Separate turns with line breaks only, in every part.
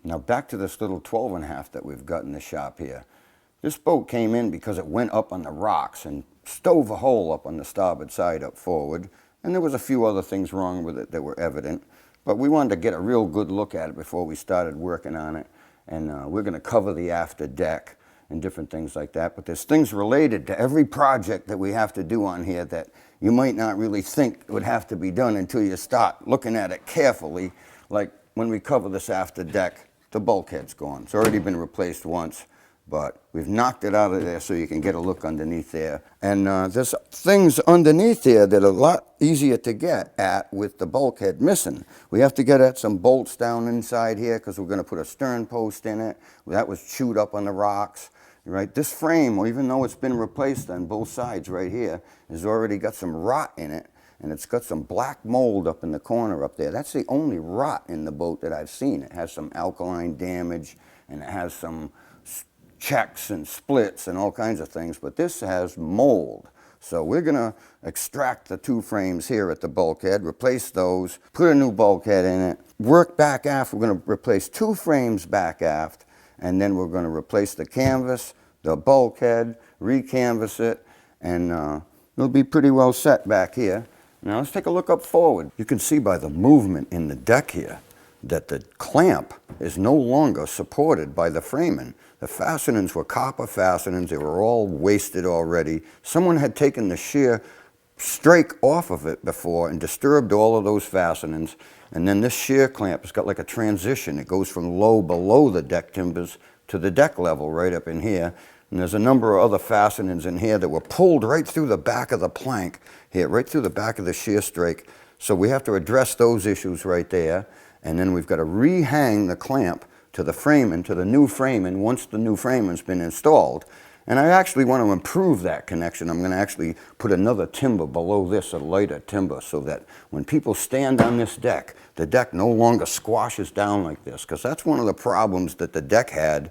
Now back to this little 12.5 that we've got in the shop here. This boat came in because it went up on the rocks and stove a hole up on the starboard side up forward, and there was a few other things wrong with it that were evident, but we wanted to get a real good look at it before we started working on it, and we're going to cover the after deck and different things like that. But there's things related to every project that we have to do on here that you might not really think would have to be done until you start looking at it carefully. Like when we cover this after deck, the bulkhead's gone. It's already been replaced once, but we've knocked it out of there so you can get a look underneath there. And there's things underneath there that are a lot easier to get at with the bulkhead missing. We have to get at some bolts down inside here because we're going to put a stern post in it. That was chewed up on the rocks. Right, this frame, even though it's been replaced on both sides right here, has already got some rot in it, and it's got some black mold up in the corner up there. That's the only rot in the boat that I've seen. It has some alkaline damage, and it has some checks and splits and all kinds of things, but this has mold. So we're going to extract the two frames here at the bulkhead, replace those, put a new bulkhead in it, work back aft. We're going to replace two frames back aft, and then we're going to replace the canvas, the bulkhead, re-canvas it, and it'll be pretty well set back here. Now let's take a look up forward. You can see by the movement in the deck here that the clamp is no longer supported by the framing. The fastenings were copper fastenings. They were all wasted already. Someone had taken the shear strake off of it before and disturbed all of those fastenings. And then this shear clamp has got like a transition. It goes from low below the deck timbers to the deck level right up in here. And there's a number of other fastenings in here that were pulled right through the back of the plank here, right through the back of the shear strake. So we have to address those issues right there. And then we've got to rehang the clamp to the framing, to the new framing, once the new framing's been installed. And I actually want to improve that connection. I'm going to actually put another timber below this, a lighter timber, so that when people stand on this deck, the deck no longer squashes down like this, because that's one of the problems that the deck had.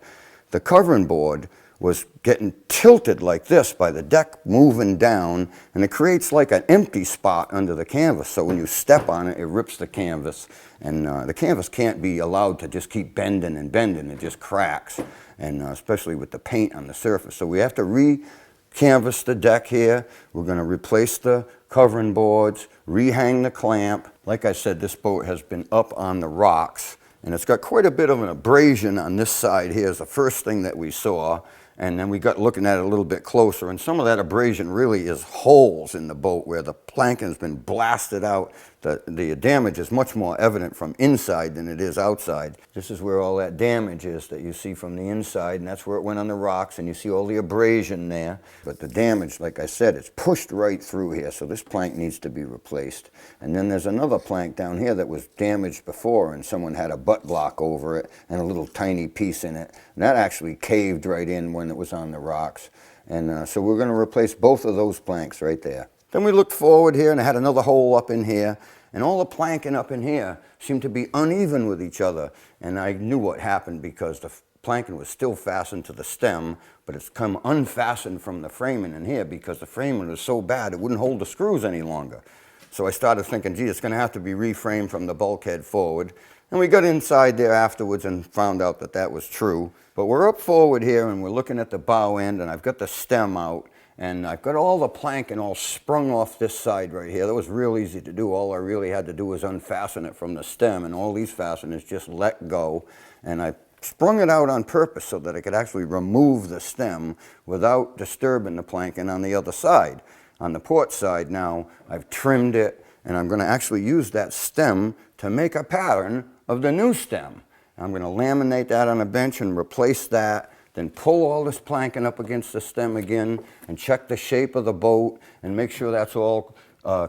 The covering board was getting tilted like this by the deck moving down, and it creates like an empty spot under the canvas. So when you step on it, it rips the canvas, and the canvas can't be allowed to just keep bending and bending. It just cracks, and especially with the paint on the surface. So we have to re-canvas the deck here. We're going to replace the covering boards, rehang the clamp. Like I said, this boat has been up on the rocks, and it's got quite a bit of an abrasion on this side here is the first thing that we saw. And then we got looking at it a little bit closer, and some of that abrasion really is holes in the boat where the planking has been blasted out. The damage is much more evident from inside than it is outside. This is where all that damage is that you see from the inside, and that's where it went on the rocks, and you see all the abrasion there. But the damage, like I said, it's pushed right through here, so this plank needs to be replaced. And then there's another plank down here that was damaged before, and someone had a butt block over it and a little tiny piece in it. And that actually caved right in when it was on the rocks. And so we're going to replace both of those planks right there. Then we looked forward here, and I had another hole up in here, and all the planking up in here seemed to be uneven with each other. And I knew what happened because the planking was still fastened to the stem, but it's come unfastened from the framing in here because the framing was so bad it wouldn't hold the screws any longer. So I started thinking, gee, it's going to have to be reframed from the bulkhead forward. And we got inside there afterwards and found out that that was true. But we're up forward here, and we're looking at the bow end, and I've got the stem out, and I've got all the planking all sprung off this side right here. That was real easy to do. All I really had to do was unfasten it from the stem, and all these fasteners just let go. And I sprung it out on purpose so that I could actually remove the stem without disturbing the planking on the other side. On the port side now, I've trimmed it, and I'm going to actually use that stem to make a pattern of the new stem. I'm going to laminate that on a bench and replace that, then pull all this planking up against the stem again and check the shape of the boat and make sure that's all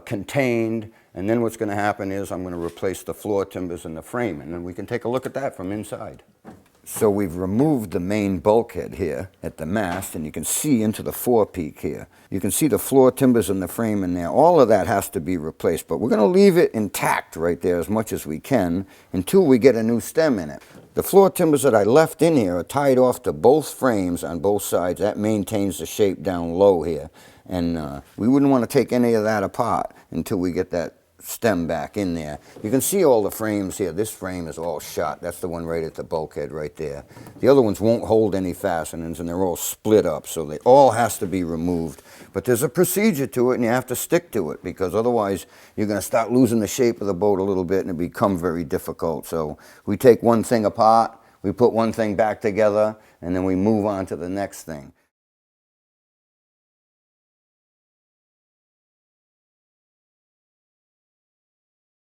contained. And then what's going to happen is I'm going to replace the floor timbers and the frame, and then we can take a look at that from inside. So we've removed the main bulkhead here at the mast, and you can see into the forepeak here. You can see the floor timbers and the frame in there. All of that has to be replaced, but we're going to leave it intact right there as much as we can until we get a new stem in it. The floor timbers that I left in here are tied off to both frames on both sides. That maintains the shape down low here, and we wouldn't want to take any of that apart until we get that stem back in there. You can see all the frames here. This frame is all shot. That's the one right at the bulkhead right there. The other ones won't hold any fastenings, and they're all split up, so they all has to be removed. But there's a procedure to it, and you have to stick to it, because otherwise you're going to start losing the shape of the boat a little bit, and it become very difficult. So we take one thing apart, we put one thing back together, and then we move on to the next thing.